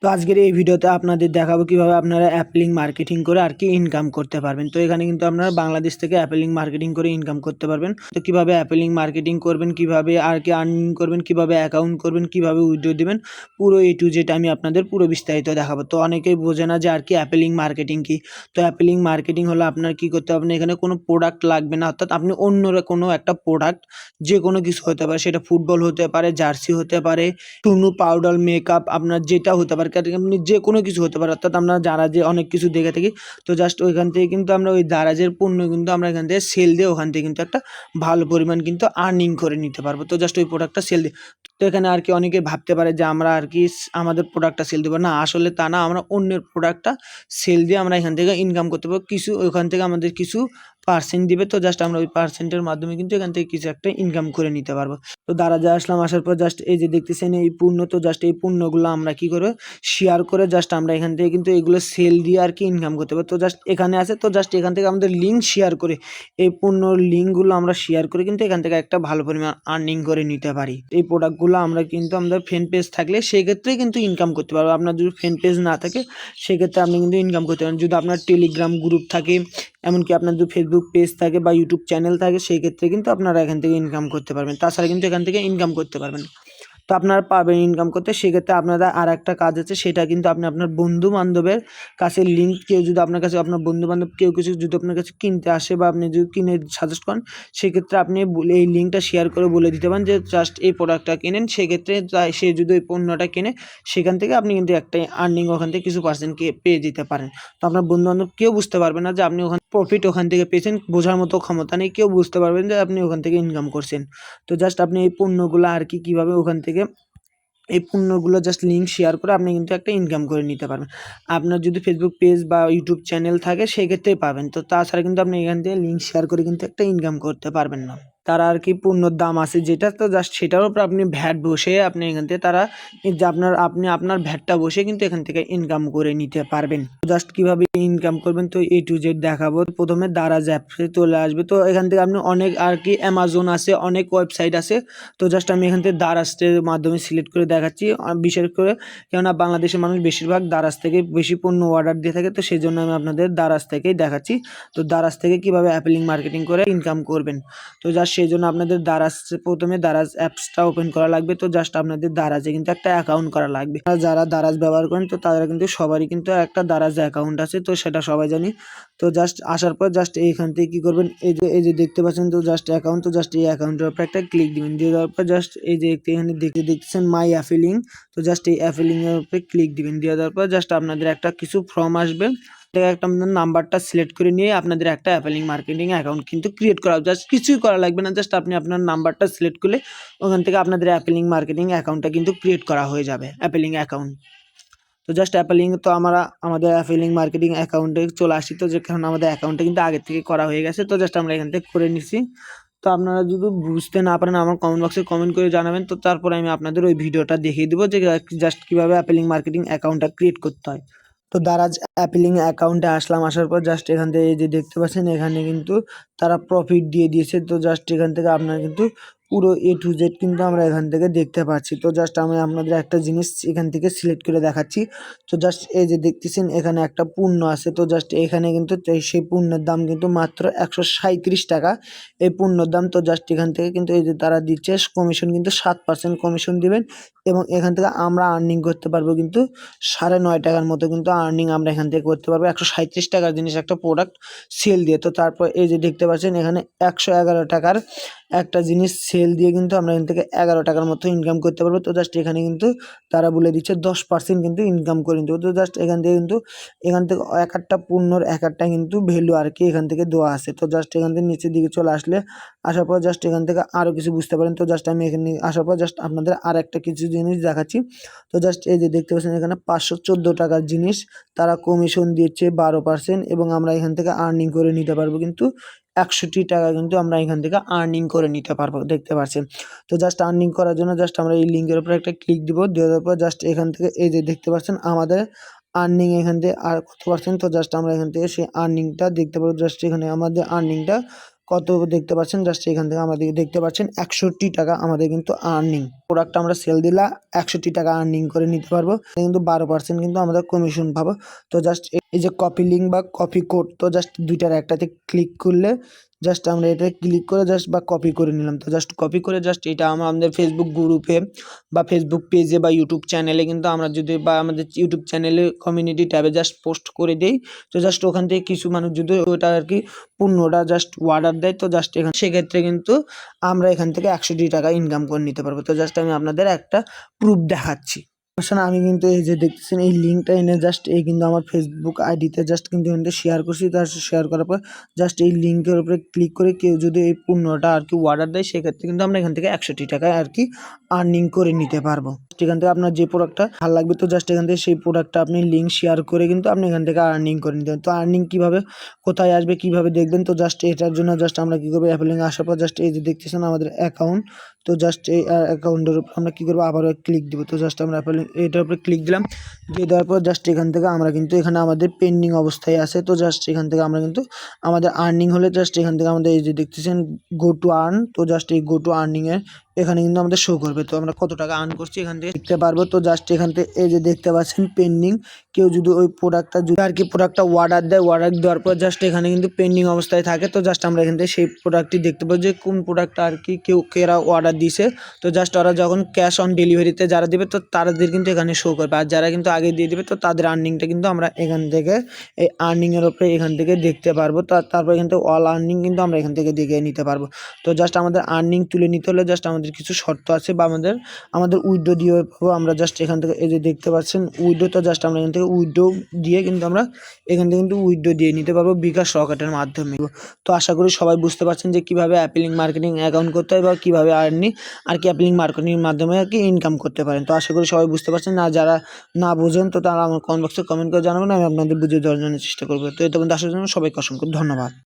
তো আজকের এই ভিডিওতে আপনাদের দেখাবো কিভাবে আপনারা অ্যাপ লিঙ্ক মার্কেটিং করে আর কি ইনকাম করতে পারবেন। তো এখানে কিন্তু আপনারা বাংলাদেশ থেকে অ্যাপ লিঙ্ক মার্কেটিং করে ইনকাম করতে পারবেন। তো কিভাবে অ্যাপ লিঙ্ক মার্কেটিং করবেন, কিভাবে আর কি আর্নিং করবেন, কিভাবে অ্যাকাউন্ট করবেন, কিভাবে উইথড্র দিবেন, পুরো A to Z আমি আপনাদের পুরো বিস্তারিত দেখাবো। তো অনেকেই বোঝে না যে আর কি অ্যাপ লিঙ্ক মার্কেটিং কি। তো অ্যাপ লিঙ্ক মার্কেটিং হলো আপনার কি করতে হবে, এখানে কোনো প্রোডাক্ট লাগবে না, অর্থাৎ আপনি অন্য কোনো একটা প্রোডাক্ট যে কোনো কিছু হতে পারে, সেটা ফুটবল হতে পারে, জার্সি হতে পারে, টুনু পাউডার, মেকআপ, আপনার যেটা হতে পারে, আপনি যে কোনো কিছু হতে পারে, অর্থাৎ আমরা জারাজে অনেক কিছু দেখে থাকি। তো জাস্ট ওইখান থেকে কিন্তু আমরা ওই দারাজের পণ্য কিন্তু আমরা এখান থেকে সেল দিয়ে ওখান থেকে কিন্তু একটা ভালো পরিমাণ কিন্তু আর্নিং করে নিতে পারবো। তো জাস্ট ওই প্রোডাক্টটা সেল দিয়ে, তো এখানে আর কি অনেকে ভাবতে পারে যে আমরা আর কি আমাদের প্রোডাক্টটা সেল দেবো, না আসলে তা না, আমরা অন্যের প্রোডাক্টটা সেল দিয়ে আমরা এখান থেকে ইনকাম করতে পারবো। কিছু ওইখান থেকে আমাদের কিছু পার্সেন্ট দিবে, তো জাস্ট আমরা ওই পার্সেন্টের মাধ্যমে কিন্তু এখান থেকে কিছু একটা ইনকাম করে নিতে পারবো। তো দারাজে আসলাম, আসার পর জাস্ট এই যে দেখতেছেন এই পণ্য, তো জাস্ট এই পণ্যগুলো আমরা কি করে শেয়ার করে জাস্ট আমরা এখান থেকে কিন্তু এগুলো সেল দিয়ে আর কি ইনকাম করতে পারি। তো জাস্ট এখানে আছে, তো জাস্ট এখান থেকে আমাদের লিঙ্ক শেয়ার করে এই পণ্যর লিঙ্কগুলো আমরা শেয়ার করে কিন্তু এখান থেকে একটা ভালো পরিমাণ আর্নিং করে নিতে পারি। এই প্রোডাক্টগুলো আমরা কিন্তু আমাদের ফ্যান পেজ থাকলে সেক্ষেত্রে কিন্তু ইনকাম করতে পারবো। আপনার যদি ফ্যান পেজ না থাকে সেক্ষেত্রে আপনি কিন্তু ইনকাম করতে পারেন। যদি আপনার টেলিগ্রাম গ্রুপ থাকে, এমনকি আপনার যদি ফেসবুক পেজ থাকে বা ইউটিউব চ্যানেল থাকে, সেই ক্ষেত্রে কিন্তু আপনারা এখান থেকে ইনকাম করতে পারবেন। তাছাড়া কিন্তু এখান থেকে ইনকাম করতে পারবেন। তো আপনারা পারবেন ইনকাম করতে। সেক্ষেত্রে আপনারা আর একটা কাজ আছে, সেটা কিন্তু আপনি আপনার বন্ধু বান্ধবের কাছে লিঙ্ক, কেউ যদি আপনার কাছে, আপনার বন্ধু বান্ধব কেউ কিছু যদি আপনার কাছে কিনতে আসে বা আপনি যদি কিনে সাজেস্ট করেন, সেক্ষেত্রে আপনি এই লিঙ্কটা শেয়ার করে বলে দিতে পারেন যে জাস্ট এই প্রোডাক্টটা কিনেন। সেক্ষেত্রে সে যদি ওই পণ্যটা কেনে, সেখান থেকে আপনি কিন্তু একটা আর্নিং ওখান থেকে কিছু পার্সেন্ট পেয়ে যেতে পারেন। তো আপনার বন্ধু বান্ধব কেউ বুঝতে পারবে না যে আপনি ওখানে প্রফিট ওখান থেকে পেয়েছেন, বোঝার মতো ক্ষমতা নেই, কেউ বুঝতে পারবেন যে আপনি ওখান থেকে ইনকাম করছেন। তো জাস্ট আপনি এই পণ্যগুলো আর কি কীভাবে ওখান থেকে এই পণ্যগুলো জাস্ট লিঙ্ক শেয়ার করে আপনি কিন্তু একটা ইনকাম করে নিতে পারবেন। আপনার যদি ফেসবুক পেজ বা ইউটিউব চ্যানেল থাকে সেক্ষেত্রেই পাবেন। তো তাছাড়া কিন্তু আপনি এখান থেকে লিঙ্ক শেয়ার করে কিন্তু একটা ইনকাম করতে পারবেন না। তারা আর কি পণ্যর দাম আছে যেটা, তো জাস্ট সেটার উপর আপনি ভ্যাট বসে আপনি এখান থেকে তারা যে আপনি আপনার ভ্যাটটা বসে কিন্তু এখান থেকে ইনকাম করে নিতে পারবেন। জাস্ট কিভাবে ইনকাম করবেন তো A to Z দেখাবো। প্রথমে দারাজ অ্যাপসে চলে আসবে। তো এখান থেকে আপনি অনেক আর কি অ্যামাজন আছে, অনেক ওয়েবসাইট আছে। তো জাস্ট আমি এখান থেকে দারাজের মাধ্যমে সিলেক্ট করে দেখাচ্ছি, বিশেষ করে কেননা বাংলাদেশের মানুষ বেশিরভাগ দারাজ থেকে বেশি পণ্য অর্ডার দিয়ে থাকে, তো সেই জন্য আমি আপনাদের দারাজ থেকেই দেখাচ্ছি। তো দারাজ থেকে কিভাবে অ্যাপ লিঙ্ক মার্কেটিং করে ইনকাম করবেন, তো জাস্ট সেই জন্য আপনাদের দারাজ, প্রথমে দারাজ অ্যাপসটা ওপেন করা লাগবে। তো জাস্ট আপনাদের দারাজে কিন্তু একটা অ্যাকাউন্ট করা লাগবে। যারা দারাজ ব্যবহার করেন তো তারা কিন্তু সবারই কিন্তু একটা দারাজ অ্যাকাউন্ট আছে, তো সেটা সবাই জানি। তো জাস্ট আসার পর জাস্ট এইখান থেকে কি করবেন, এই যে দেখতে পাচ্ছেন তো জাস্ট অ্যাকাউন্ট, তো জাস্ট এই অ্যাকাউন্টের উপর একটা ক্লিক দিবেন, দিয়ে দেওয়ার পর জাস্ট এই যে এখানে দেখতেছেন মাই অ্যাফিলিং, তো জাস্ট এই অ্যাফিলিং এর উপরে ক্লিক দিবেন, দিয়ে দেওয়ার পর জাস্ট আপনাদের একটা কিছু ফর্ম আসবে, একটা আপনাদের নাম্বারটা সিলেক্ট করে নিয়ে আপনাদের একটা অ্যাপ লিঙ্ক মার্কেটিং অ্যাকাউন্ট কিন্তু ক্রিয়েট করা, জাস্ট কিছুই করা লাগবে না, জাস্ট আপনি আপনার নাম্বারটা সিলেক্ট করলে ওখান থেকে আপনাদের অ্যাপ লিঙ্ক মার্কেটিং অ্যাকাউন্টটা কিন্তু ক্রিয়েট করা হয়ে যাবে, অ্যাপ লিঙ্ক অ্যাকাউন্ট। তো জাস্ট অ্যাপ লিঙ্ক, তো আমাদের অ্যাপ লিঙ্ক মার্কেটিং অ্যাকাউন্টে চলে আসি। তো যেখানে আমাদের অ্যাকাউন্টটা কিন্তু আগে থেকে করা হয়ে গেছে, তো জাস্ট আমরা এখান থেকে করে নিছি। তো আপনারা যদি বুঝতে না পারেন আমার কমেন্ট বক্সে কমেন্ট করে জানাবেন, তো তারপরে আমি আপনাদের ওই ভিডিওটা দেখিয়ে দেবো যে জাস্ট কীভাবে অ্যাপ লিঙ্ক মার্কেটিং অ্যাকাউন্টটা ক্রিয়েট করতে হয়। তো দারাজ অ্যাপ লিঙ্ক অ্যাকাউন্টে আসলাম, আসার পর জাস্ট এখান থেকে এই যে দেখতে পাচ্ছেন এখানে কিন্তু তারা প্রফিট দিয়ে দিয়েছে। তো জাস্ট এখান থেকে আপনারা কিন্তু পুরো A to Z কিন্তু আমরা এখান থেকে দেখতে পাচ্ছি। তো জাস্ট আমি আপনাদের একটা জিনিস এখান থেকে সিলেক্ট করে দেখাচ্ছি। তো জাস্ট এই যে দেখতেছেন এখানে একটা পণ্য আছে, তো জাস্ট এখানে কিন্তু সেই পণ্যের দাম কিন্তু মাত্র 137 টাকা এই পণ্যের দাম। তো জাস্ট এখান থেকে কিন্তু এই যে তারা দিচ্ছে কমিশন কিন্তু 7% কমিশন দিবেন, এবং এখান থেকে আমরা আর্নিং করতে পারবো কিন্তু 9.5 টাকার মতো কিন্তু আর্নিং আমরা এখান থেকে করতে পারবো 137 টাকার জিনিস একটা প্রোডাক্ট সেল দিয়ে। তো তারপর এই যে দেখতে পাচ্ছেন এখানে 111 টাকার একটা জিনিস সেল দিয়ে কিন্তু আমরা এখান থেকে 11 টাকার মতো ইনকাম করতে পারবো। তো জাস্ট এখানে কিন্তু তারা বলে দিচ্ছে 10% কিন্তু ইনকাম করে নিতে হবে। তো জাস্ট এখান থেকে কিন্তু এখান থেকে এক একটা পণ্যর এক একটা কিন্তু ভ্যালু আর কি এখান থেকে দেওয়া আছে। তো জাস্ট এখান থেকে নিচের দিকে চলে আসলে, আসার পর জাস্ট এখান থেকে আরও কিছু বুঝতে পারেন। তো জাস্ট আমি এখানে আসার পর জাস্ট আপনাদের আর একটা কিছু জিনিস দেখাচ্ছি। তো জাস্ট এই যে দেখতে পাচ্ছেন এখানে 514 টাকার জিনিস তারা কমিশন দিচ্ছে 12%, এবং আমরা এখান থেকে আর্নিং করে নিতে পারবো কিন্তু 61 টাকা কিন্তু আমরা এখান থেকে আর্নিং করে নিতে পারবো, দেখতে পাচ্ছেন। তো জাস্ট আর্নিং করার জন্য জাস্ট আমরা এই লিঙ্কের উপর একটা ক্লিক দিব, দেওয়ার পর জাস্ট এখান থেকে এই যে দেখতে পাচ্ছেন আমাদের আর্নিং এখান থেকে আর কত পার্সেন্ট। তো জাস্ট আমরা এখান থেকে সেই আর্নিংটা দেখতে পাবো, জাস্ট এখানে আমাদের আর্নিংটা কত দেখতে পাচ্ছেন, জাস্ট এখান থেকে আমাদের দেখতে পাচ্ছেন 61 টাকা আমাদের কিন্তু আর্নিং। প্রোডাক্ট আমরা সেল দিলা 61 টাকা আর্নিং করে নিতে পারবো, কিন্তু 12% কিন্তু আমাদের কমিশন পাবো। তো জাস্ট এই যে কপি লিঙ্ক বা কপি কোড, তো জাস্ট দুইটার একটাতে ক্লিক করলে জাস্ট আমরা এটা ক্লিক করে জাস্ট বা কপি করে নিলাম। তো জাস্ট কপি করে জাস্ট এটা আমাদের ফেসবুক গ্রুপে বা ফেসবুক পেজে বা ইউটিউব চ্যানেলে কিন্তু আমরা যদি বা আমাদের ইউটিউব চ্যানেলে কমিউনিটি ট্যাবে জাস্ট পোস্ট করে দেই, তো জাস্ট ওখান থেকে কিছু মানুষ যদি ওটা আর কি পণ্যটা জাস্ট অর্ডার দেয়, তো জাস্ট এখানে সেক্ষেত্রে কিন্তু আমরা এখান থেকে 61 টাকা ইনকাম করে নিতে পারবো। তো জাস্ট আমি আপনাদের একটা প্রুফ দেখাচ্ছি। আসলে আমি কিন্তু এই যে দেখতেছেন এই লিঙ্কটা এনে জাস্ট এই কিন্তু আমার ফেসবুক আইডিতে জাস্ট কিন্তু এখানে শেয়ার করছি। তার শেয়ার করার পর জাস্ট এই লিঙ্কের উপরে ক্লিক করে কেউ যদি এই পণ্যটা আর কি অর্ডার দেয়, সেক্ষেত্রে কিন্তু আমরা এখান থেকে 61 টাকায় আর কি আর্নিং করে নিতে পারবো। এখান থেকে আপনার যে প্রোডাক্টটা ভালো লাগবে, তো জাস্ট এখান থেকে সেই প্রোডাক্টটা আপনি লিঙ্ক শেয়ার করে কিন্তু আপনি এখান থেকে আর্নিং করে নিতে পারেন। তো আর্নিং কীভাবে, কোথায় আসবে, কীভাবে দেখবেন, তো জাস্ট এটার জন্য জাস্ট আমরা কী করবো, অ্যাপেলিং আসার পর জাস্ট এই যে দেখতেছেন আমাদের অ্যাকাউন্ট, তো জাস্ট এই অ্যাকাউন্টের উপর আমরা কী করবো, আবারও ক্লিক দেবো। তো জাস্ট আমরা অ্যাপেলিং এটার উপরে ক্লিক দিলাম, দিয়ে দেওয়ার পর জাস্ট এখান থেকে আমরা কিন্তু এখানে আমাদের পেন্ডিং অবস্থায় আছে। তো জাস্ট এখান থেকে আমরা কিন্তু আমাদের আর্নিং হলে জাস্ট এখান থেকে আমাদের এই যে দেখতেছেন গো টু আর্ন, তো জাস্ট এই গো টু আর্নিংয়ের এখানে কিন্তু আমাদের শো করবে। তো আমরা কত টাকা আর্ন করছি এখান থেকে দেখতে পারবো। তো জাস্ট এখান থেকে এই যে দেখতে পাচ্ছেন পেন্ডিং, কেউ যদি ওই প্রোডাক্টটা যদি আর কি প্রোডাক্টটা অর্ডার দেয়, অর্ডার দেওয়ার পর জাস্ট এখানে কিন্তু পেন্ডিং অবস্থায় থাকে। তো জাস্ট আমরা এখান থেকে সেই প্রোডাক্টটি দেখতে পাবো যে কোন প্রোডাক্টটা আর কি কেরা অর্ডার দিছে। তো জাস্ট ওরা যখন ক্যাশ অন ডেলিভারিতে যারা দেবে, তো তাদের কিন্তু এখানে শো করবে, আর যারা কিন্তু আগে দিয়ে দেবে, তো তাদের আর্নিংটা কিন্তু আমরা এখান থেকে এই আর্নিংয়ের উপরে এখান থেকে দেখতে পারবো। তারপরে কিন্তু অল আর্নিং কিন্তু আমরা এখান থেকে দেখে নিতে পারবো। তো জাস্ট আমাদের আর্নিং তুলে নিতে হলে জাস্ট আমাদের কিছু শর্ত আছে, বা আমাদের উইথড্র দিয়ে আমরা জাস্ট এখান থেকে এই যে দেখতে পাচ্ছেন উইথড্র, তো জাস্ট আমরা এখান থেকে উইথড্র দিয়ে কিন্তু আমরা এখান থেকে কিন্তু উইথড্র দিয়ে নিতে পারবো বিকাশ রকেটের মাধ্যমে। তো আশা করি সবাই বুঝতে পারছেন যে কীভাবে অ্যাপেলিং মার্কেটিং অ্যাকাউন্ট করতে হয় বা কীভাবে আর কি অ্যাপেলিং মার্কেটিংয়ের মাধ্যমে আর কি ইনকাম করতে পারেন। তো আশা করি সবাই বুঝতে পারছেন, না যারা না বোঝেন তো তারা আমার কমেন্ট বক্সে কমেন্ট করে জানাবেন, আমি আপনাদের বুঝিয়ে দেওয়ার জন্য চেষ্টা করবো। তো এটা বন্ধু আসার জন্য সবাইকে অসংখ্য ধন্যবাদ।